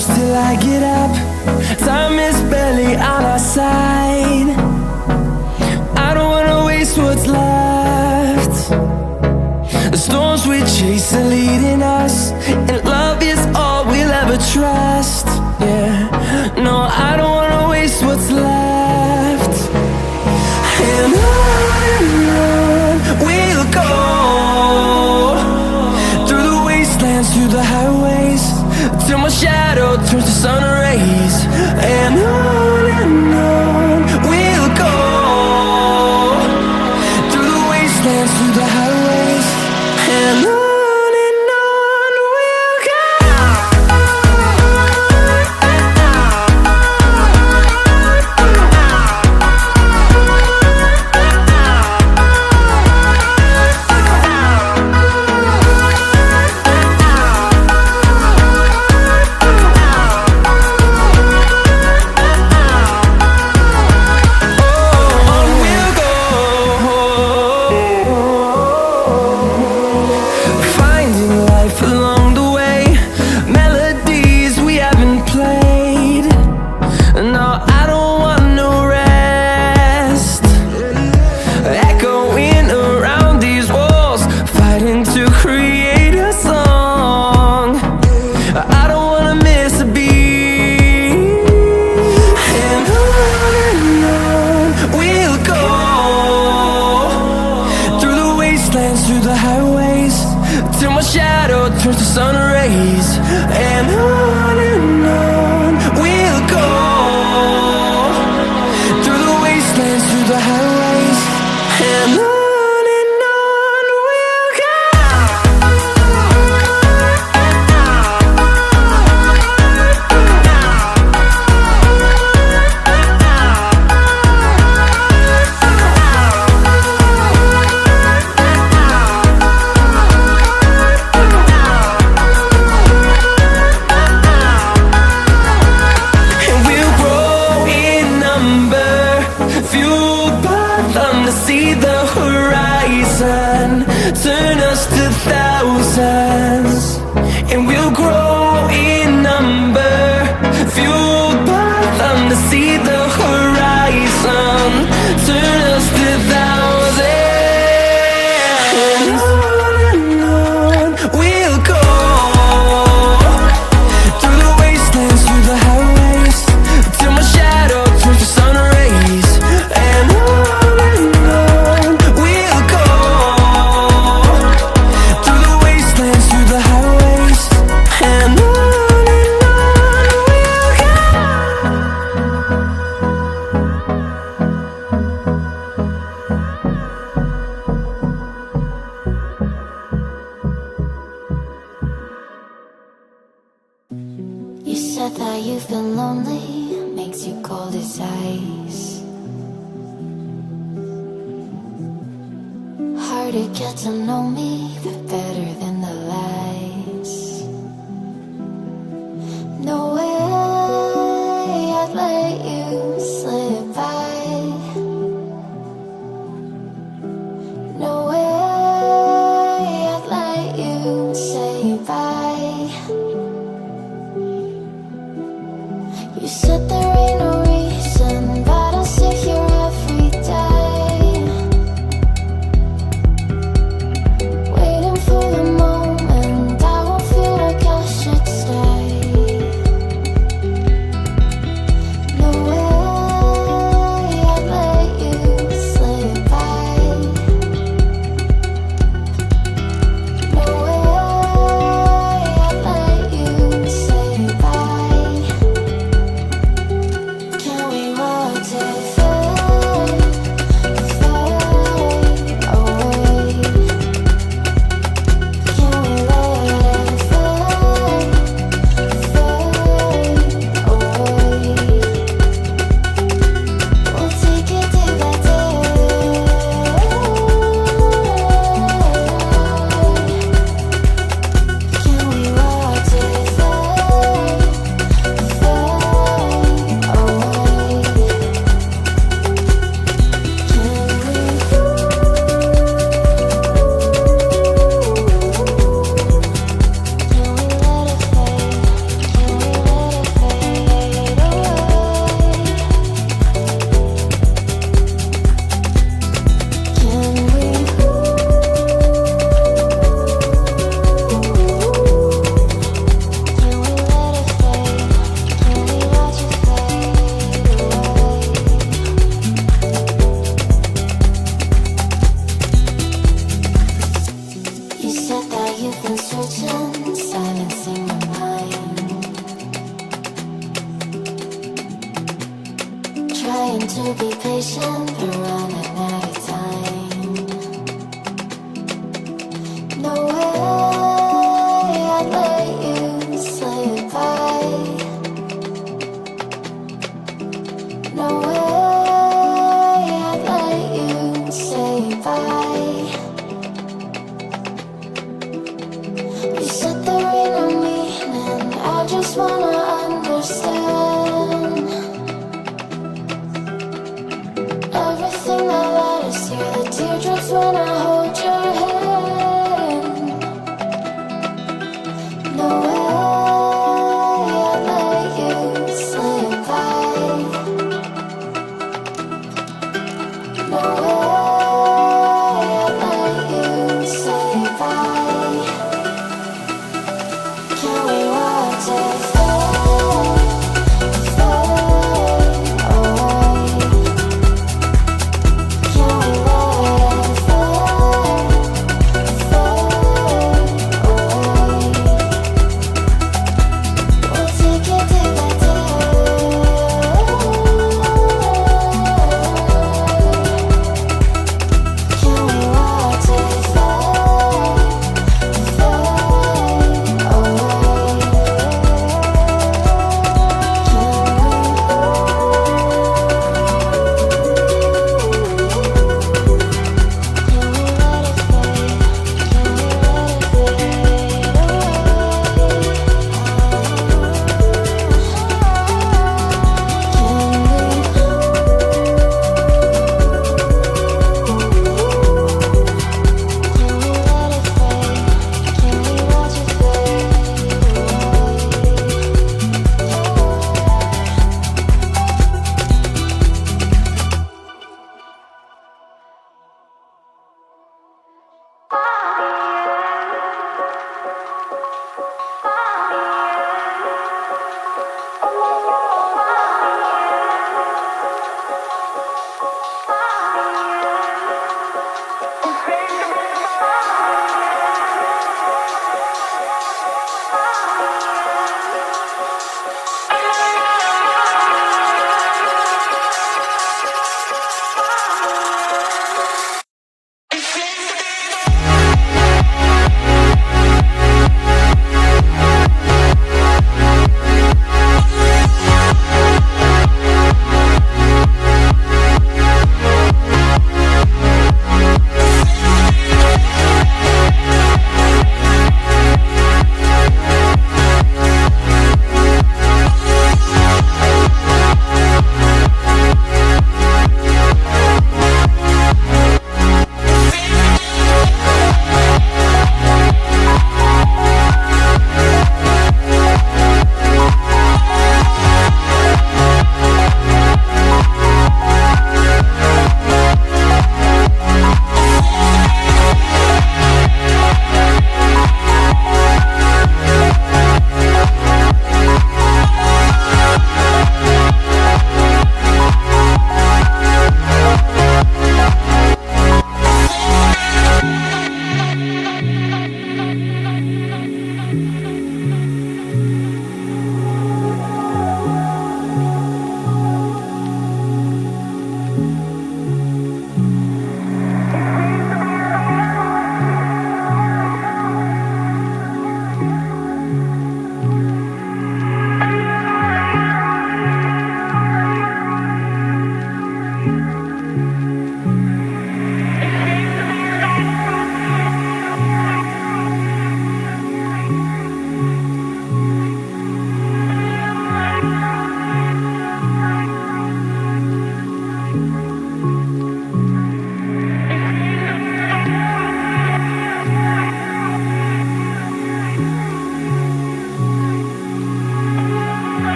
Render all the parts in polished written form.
close till I get up. Time is barely on our side. I don't wanna waste what's left. The storms we chase are leading us, and love is all we'll ever trust. Yeah, no, I don't wanna waste what's left. And on we'll go, through the wastelands, through the highways, till my shadow turns to sun rays. And on we'll go, through the wastelands, through the highways, and on we'll go. Through the highways, till my shadow turns to sun rays. And on we'll go, through the wastelands, through the highways, and on we'll go. See the horizon, turn us to thousands, and we'll grow in number, fueled by them to see the horizon, turn us to thousands. And on we'll go, through the wastelands, through the highways, till my shadow turns to sun rays. And you said that you've been lonely, makes you cold as ice. Hard to get to know me, but better than the lies. No way I'd let you slip by. No way I'd let you say bye. You said there ain't no reason, but I'll sit here every day, waiting Trying to be patient, but running out of time. No way I'd let you say goodbye. No way I'd let you say goodbye. You set the rain on me, and I just wanna understand everything that led us here. The teardrops when I hold your hand. No way I'd let you say goodbye. No way I'd let you say goodbye. Can we watch it fade, fade away? Can we let it fade, fade away? We'll take it day by day. Can we watch it fade, fade away?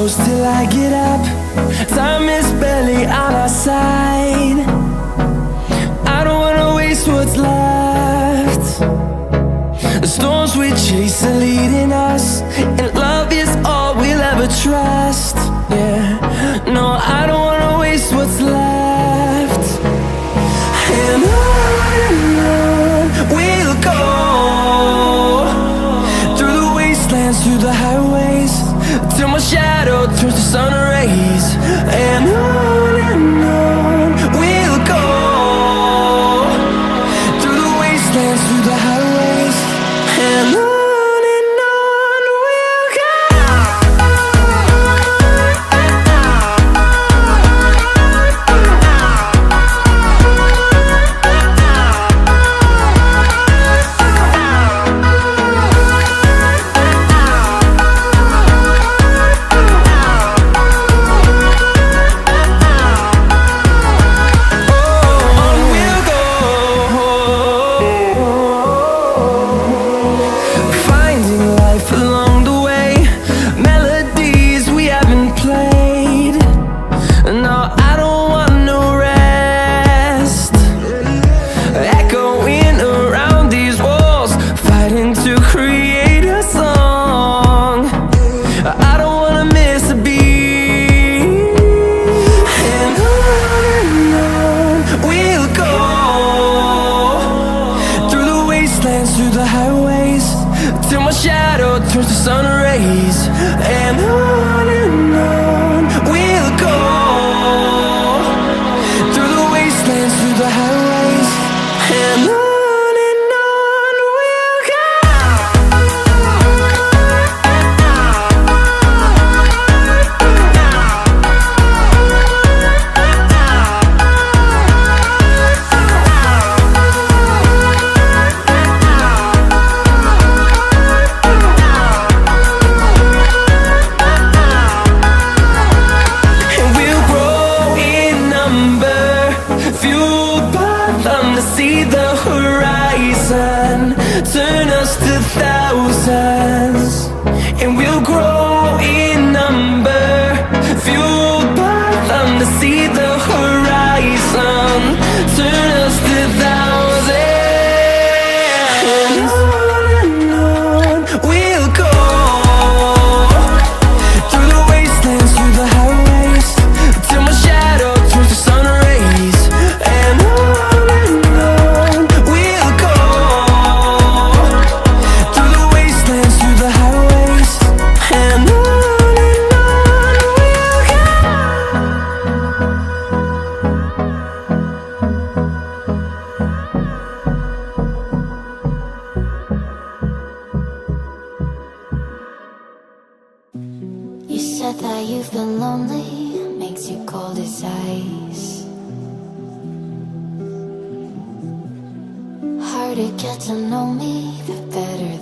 shadows till I get up. Time is barely on our side. I don't wanna waste what's left. The storms we chase are leading us, and love is all we'll ever trust. Yeah, no, I don't wanna waste what's left. And on we'll go, through the wastelands, through the highways, till my shadow turns to sun rays. And on we'll go, through the wastelands, through the highways, and on we'll go. Through the highways, till my shadow turns to sun rays. And on we'll go, through the wastelands, through the highways, and on we'll go. See the horizon, turn us to thousands, and we'll grow in number, fueled by them to see the horizon, turn us to thousands. And on we'll go, through the wastelands, through the highways, till my shadow turns to sun rays. And you said that you've been lonely, makes you cold as ice. Hard to get to know me, the better